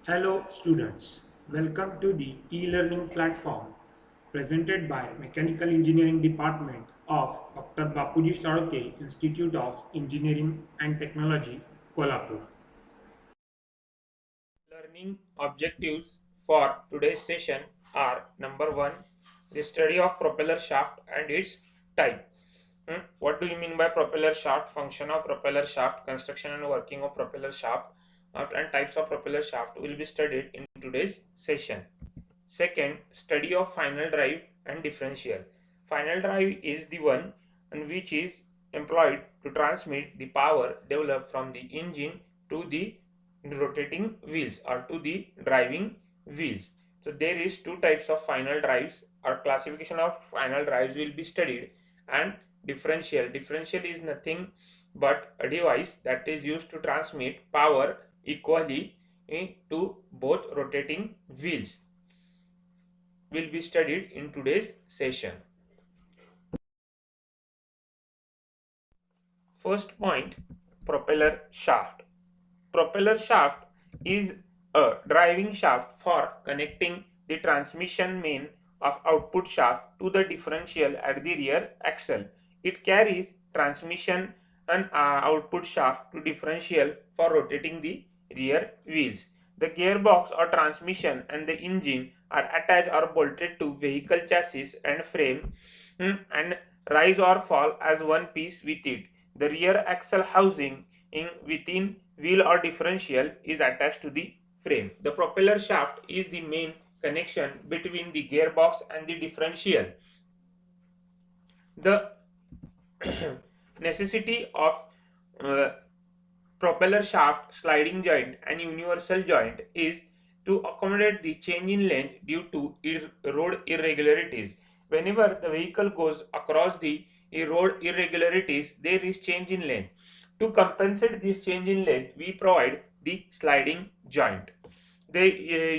Hello students, welcome to the e-learning platform presented by Mechanical Engineering Department of Dr. Bapuji Saroke Institute of Engineering and Technology, Kolhapur. Learning objectives for today's session are number 1, the study of propeller shaft and its type. What do you mean by propeller shaft? Function of propeller shaft, construction and working of propeller shaft, and types of propeller shaft will be studied in today's session. Second, study of final drive and differential. Final drive is the one which is employed to transmit the power developed from the engine to the rotating wheels or to the driving wheels. So there is two types of final drives, or classification of final drives will be studied, and differential. Differential is nothing but a device that is used to transmit power equally to both rotating wheels, will be studied in today's session. First point, propeller shaft. Propeller shaft is a driving shaft for connecting the transmission main of output shaft to the differential at the rear axle. It carries transmission and output shaft to differential for rotating the rear wheels. The gearbox or transmission and the engine are attached or bolted to vehicle chassis and frame, and rise or fall as one piece with it. The rear axle housing within wheel or differential is attached to the frame. The propeller shaft is the main connection between the gearbox and the differential. The necessity of uh, propeller shaft, sliding joint and universal joint is to accommodate the change in length due to road irregularities. Whenever the vehicle goes across the road irregularities, there is change in length. To compensate this change in length, we provide the sliding joint. The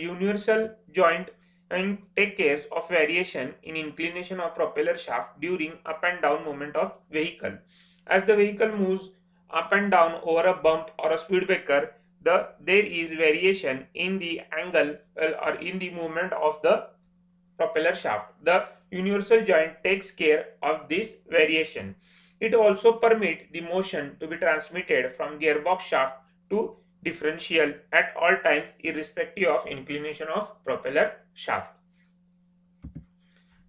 universal joint and take care of variation in inclination of propeller shaft during up and down movement of vehicle. As the vehicle moves up and down over a bump or a speed breaker, there is variation in the angle or in the movement of the propeller shaft. The universal joint takes care of this variation. It also permits the motion to be transmitted from gearbox shaft to differential at all times irrespective of inclination of propeller shaft.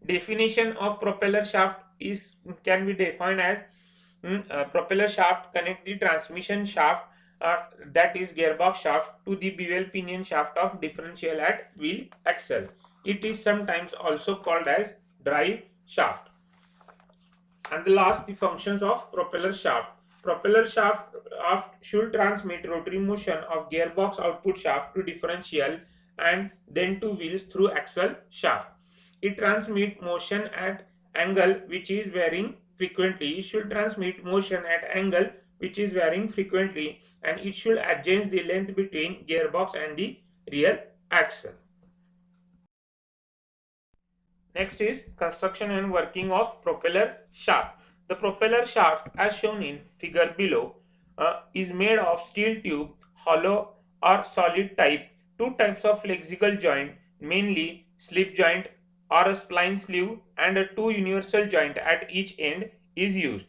Definition of propeller shaft is can be defined as propeller shaft connect the transmission shaft, that is gearbox shaft, to the bevel pinion shaft of differential at wheel axle. It is sometimes also called as drive shaft. And the last, the functions of propeller shaft. Propeller shaft should transmit rotary motion of gearbox output shaft to differential and then to wheels through axle shaft. It transmit motion at angle which is varying frequently. It should transmit motion at angle which is varying frequently, and it should adjust the length between gearbox and the rear axle. Next is construction and working of propeller shaft. The propeller shaft, as shown in figure below, is made of steel tube, hollow or solid type. Two types of flexible joint, mainly slip joint or a spline sleeve, and a two universal joint at each end is used.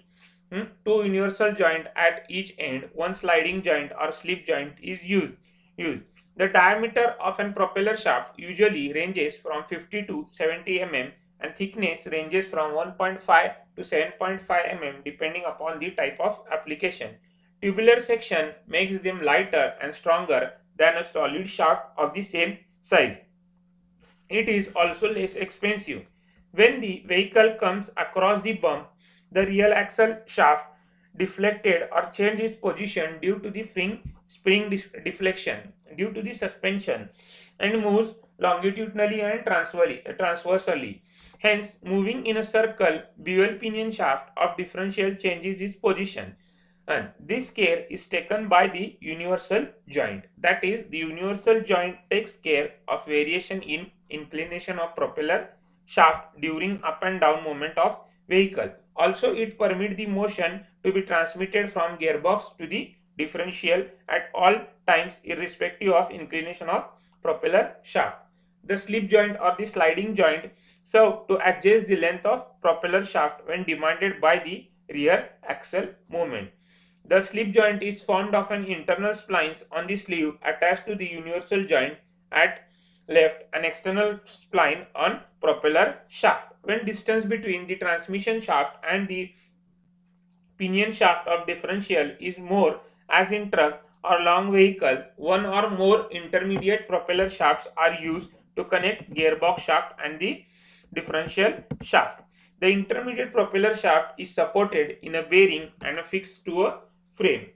Two universal joint at each end, one sliding joint or slip joint is used. The diameter of an propeller shaft usually ranges from 50 to 70 mm, and thickness ranges from 1.5 to 7.5 mm depending upon the type of application. Tubular section makes them lighter and stronger than a solid shaft of the same size. It is also less expensive. When the vehicle comes across the bump, the rear axle shaft deflected or changed its position due to the spring deflection due to the suspension, and moves longitudinally and transversally. Hence, moving in a circle, bevel pinion shaft of differential changes its position, and this care is taken by the universal joint. That is, the universal joint takes care of variation in inclination of propeller shaft during up and down movement of vehicle. Also, it permits the motion to be transmitted from gearbox to the differential at all times irrespective of inclination of propeller shaft. The slip joint or the sliding joint serve to adjust the length of propeller shaft when demanded by the rear axle movement. The slip joint is formed of an internal splines on the sleeve attached to the universal joint at left and external spline on propeller shaft. When distance between the transmission shaft and the pinion shaft of differential is more, as in truck or long vehicle, one or more intermediate propeller shafts are used to connect gearbox shaft and the differential shaft. The intermediate propeller shaft is supported in a bearing and affixed to a frame.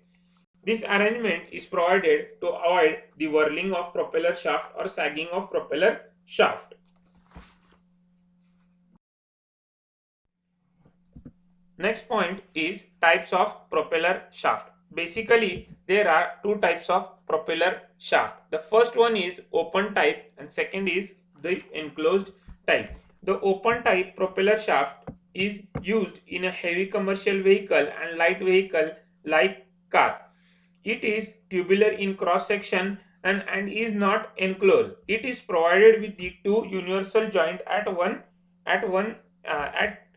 This arrangement is provided to avoid the whirling of propeller shaft or sagging of propeller shaft. Next point is types of propeller shaft. Basically, there are two types of propeller shaft. The first one is open type and second is the enclosed type. The open type propeller shaft is used in a heavy commercial vehicle and light vehicle like car. It is tubular in cross section and is not enclosed. It is provided with the two universal joint at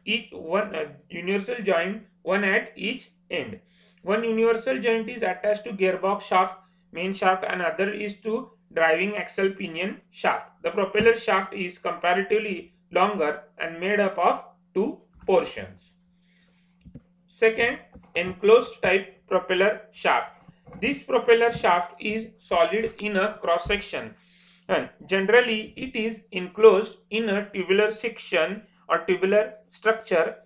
each one universal joint one at each end. One universal joint is attached to gearbox shaft, main shaft, and other is to driving axle pinion shaft. The propeller shaft is comparatively longer and made up of two portions. Second, enclosed type propeller shaft. This propeller shaft is solid in a cross section and generally it is enclosed in a tubular section or tubular structure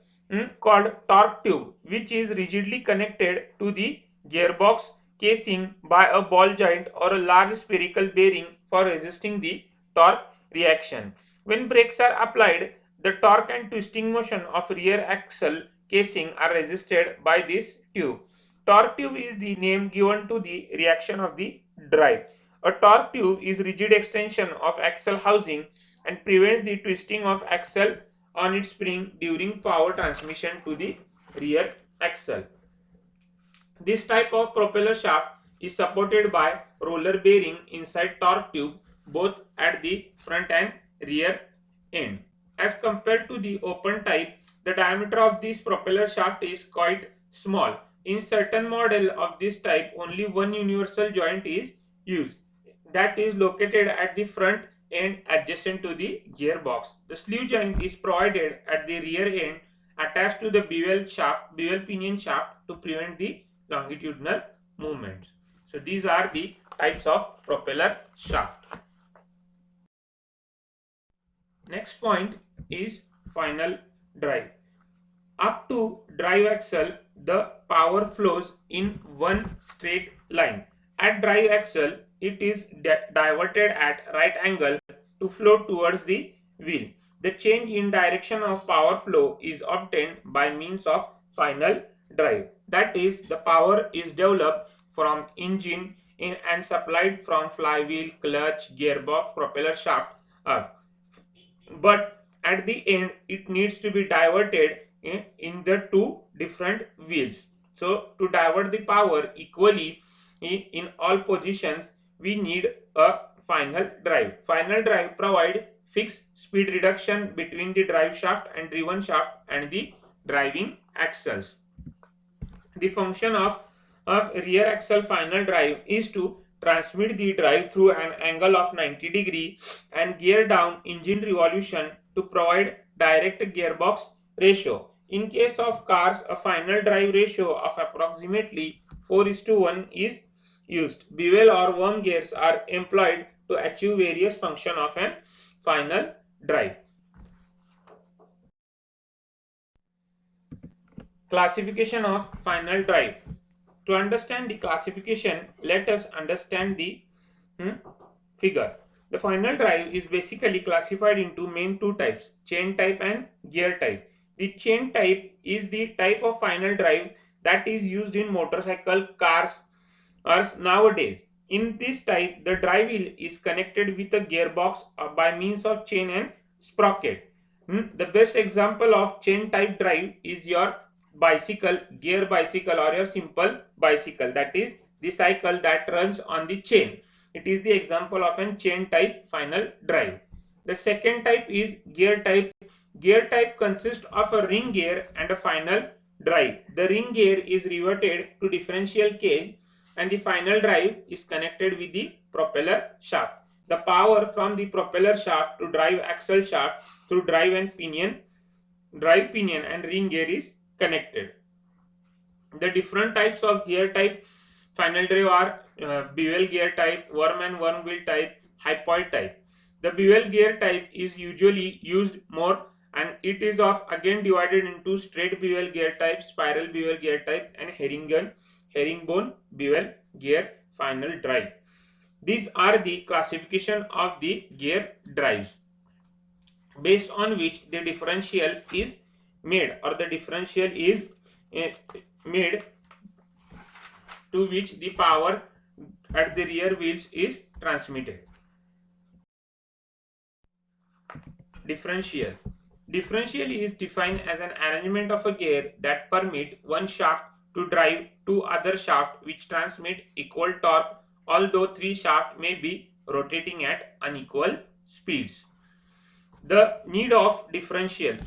called torque tube, which is rigidly connected to the gearbox casing by a ball joint or a large spherical bearing for resisting the torque reaction. When brakes are applied, the torque and twisting motion of rear axle casing are resisted by this tube. Torque tube is the name given to the reaction of the drive. A torque tube is rigid extension of axle housing and prevents the twisting of axle on its spring during power transmission to the rear axle. This type of propeller shaft is supported by roller bearing inside torque tube both at the front and rear end. As compared to the open type, the diameter of this propeller shaft is quite small. In certain model of this type, only one universal joint is used, that is located at the front end adjacent to the gearbox. The sleeve joint is provided at the rear end attached to the bevel pinion shaft to prevent the longitudinal movement. So these are the types of propeller shaft. Next point is final drive. Up to drive axle, the power flows in one straight line. At drive axle, it is diverted at right angle to flow towards the wheel. The change in direction of power flow is obtained by means of final drive. That is, the power is developed from engine and supplied from flywheel, clutch, gearbox, propeller shaft. But at the end, it needs to be diverted in the two different wheels. So to divert the power equally in all positions, we need a final drive. Final drive provide fixed speed reduction between the drive shaft and driven shaft and the driving axles. The function of rear axle final drive is to transmit the drive through an angle of 90 degree and gear down engine revolution to provide direct gearbox ratio. In case of cars, a final drive ratio of approximately 4:1 is used. Bevel or worm gears are employed to achieve various functions of an final drive. Classification of final drive. To understand the classification, let us understand the figure. The final drive is basically classified into main two types, chain type and gear type. The chain type is the type of final drive that is used in motorcycle, cars, or nowadays. In this type, the drive wheel is connected with a gearbox by means of chain and sprocket. The best example of chain type drive is your bicycle, gear bicycle, or your simple bicycle, that is the cycle that runs on the chain. It is the example of a chain type final drive. The second type is gear type. Gear type consists of a ring gear and a final drive. The ring gear is riveted to differential cage and the final drive is connected with the propeller shaft. The power from the propeller shaft to drive axle shaft through drive pinion and ring gear is connected. The different types of gear type final drive are bevel gear type, worm and worm wheel type, hypoid type. The bevel gear type is usually used more, and it is again divided into straight bevel gear type, spiral bevel gear type, and herringbone bevel gear final drive. These are the classification of the gear drives based on which the differential is made, or the differential is made to which the power at the rear wheels is transmitted. Differential. Differential is defined as an arrangement of a gear that permit one shaft to drive two other shafts which transmit equal torque, although three shafts may be rotating at unequal speeds. The need of differential.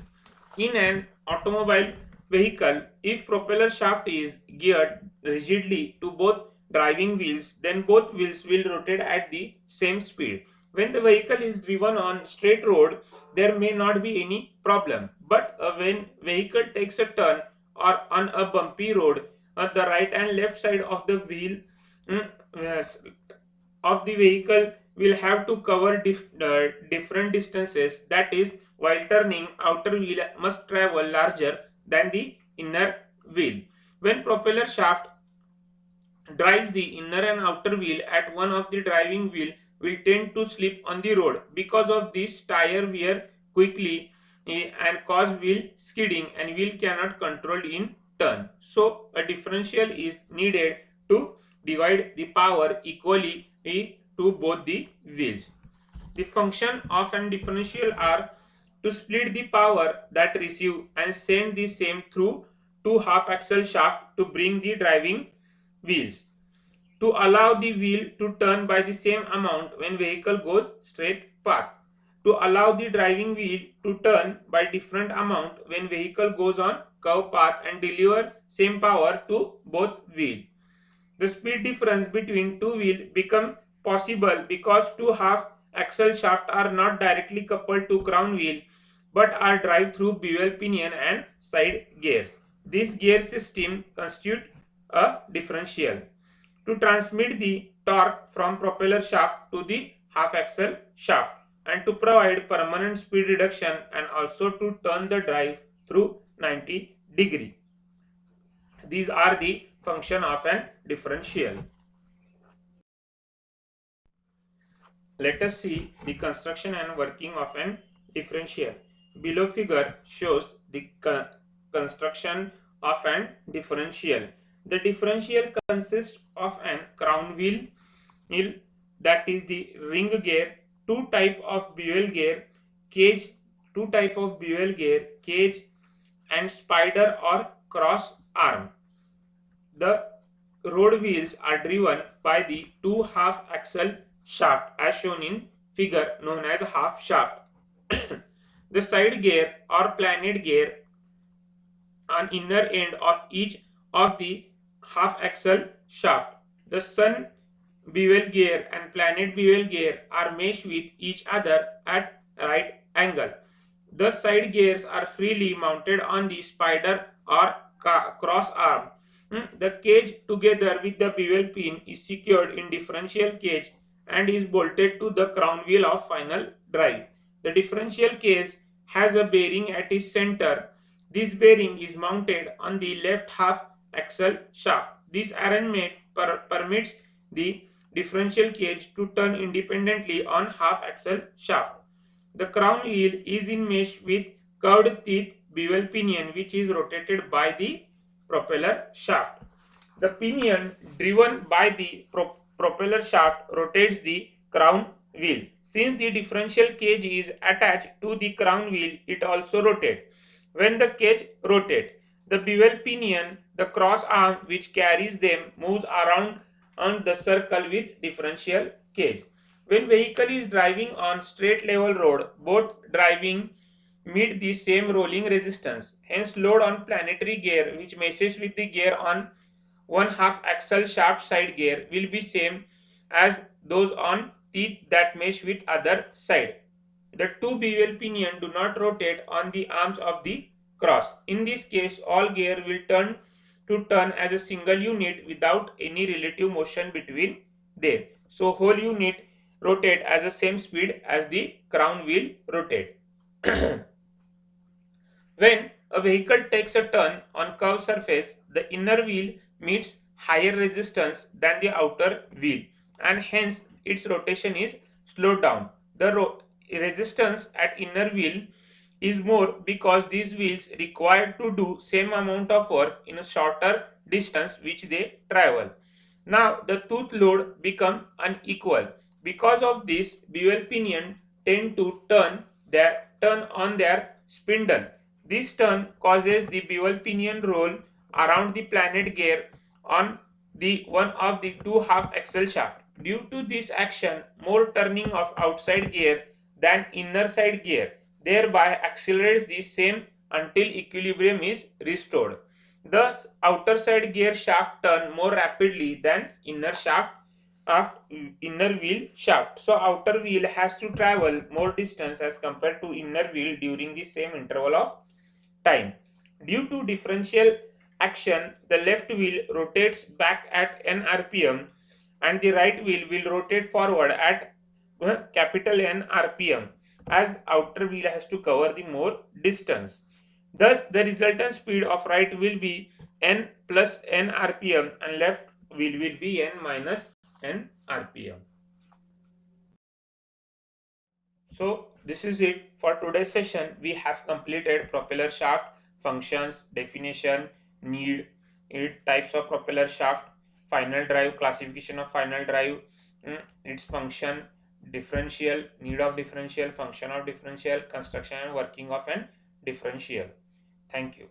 In an automobile vehicle, if propeller shaft is geared rigidly to both driving wheels, then both wheels will rotate at the same speed. When the vehicle is driven on straight road, there may not be any problem. But when vehicle takes a turn or on a bumpy road, the right and left side of the wheel of the vehicle will have to cover different distances. That is, while turning, outer wheel must travel larger than the inner wheel. When propeller shaft drives the inner and outer wheel at one of the driving wheel will tend to slip on the road. Because of this, tire wear quickly and cause wheel skidding, and wheel cannot control in turn. So a differential is needed to divide the power equally to both the wheels. The function of an differential are to split the power that receive and send the same through two half axle shaft to bring the driving wheels, to allow the wheel to turn by the same amount when vehicle goes straight path, to allow the driving wheel to turn by different amount when vehicle goes on curve path, and deliver same power to both wheel. The speed difference between two wheels become possible because two half axle shafts are not directly coupled to crown wheel but are driven through bevel pinion and side gears. This gear system constitute a differential to transmit the torque from propeller shaft to the half axle shaft, and to provide permanent speed reduction, and also to turn the drive through 90°. These are the function of an differential. Let us see the construction and working of an differential. Below figure shows the construction of an differential. The differential consists of an crown wheel, that is the ring gear, two type of bevel gear, cage, and spider or cross arm. The road wheels are driven by the two half axle shaft as shown in figure, known as half shaft. The side gear or planet gear on inner end of each of the half axle shaft. The sun bevel gear and planet bevel gear are meshed with each other at right angle. The side gears are freely mounted on the spider or cross arm. The cage together with the bevel pin is secured in differential cage and is bolted to the crown wheel of final drive. The differential cage has a bearing at its center. This bearing is mounted on the left half axle shaft. This arrangement permits the differential cage to turn independently on half axle shaft. The crown wheel is in mesh with curved teeth bevel pinion, which is rotated by the propeller shaft. The pinion driven by the propeller shaft rotates the crown wheel. Since the differential cage is attached to the crown wheel, it also rotates. When the cage rotates, the bevel pinion, the cross arm which carries them, moves around on the circle with differential cage. When vehicle is driving on straight level road, both driving meet the same rolling resistance. Hence, load on planetary gear which meshes with the gear on one half axle shaft side gear will be same as those on teeth that mesh with other side. The two bevel pinion do not rotate on the arms of the cross. In this case, all gear will turn as a single unit without any relative motion between them. So whole unit rotate at the same speed as the crown wheel rotate. When a vehicle takes a turn on curved surface, the inner wheel meets higher resistance than the outer wheel, and hence its rotation is slowed down. The resistance at inner wheel is more because these wheels require to do same amount of work in a shorter distance which they travel. Now the tooth load become unequal. Because of this, bevel pinion tend to turn on their spindle. This turn causes the bevel pinion roll around the planet gear on the one of the two half axle shaft. Due to this action, more turning of outside gear than inner side gear, thereby accelerates the same until equilibrium is restored. Thus, outer side gear shaft turn more rapidly than inner wheel shaft. So, outer wheel has to travel more distance as compared to inner wheel during the same interval of time. Due to differential action, the left wheel rotates back at n rpm and the right wheel will rotate forward at capital N rpm, as outer wheel has to cover the more distance. Thus, the resultant speed of right will be n plus n rpm and left wheel will be n minus n rpm. So this is it for today's session. We have completed propeller shaft, functions, definition, need, types of propeller shaft, final drive, classification of final drive, its function, differential, need of differential, function of differential, construction and working of an differential. Thank you.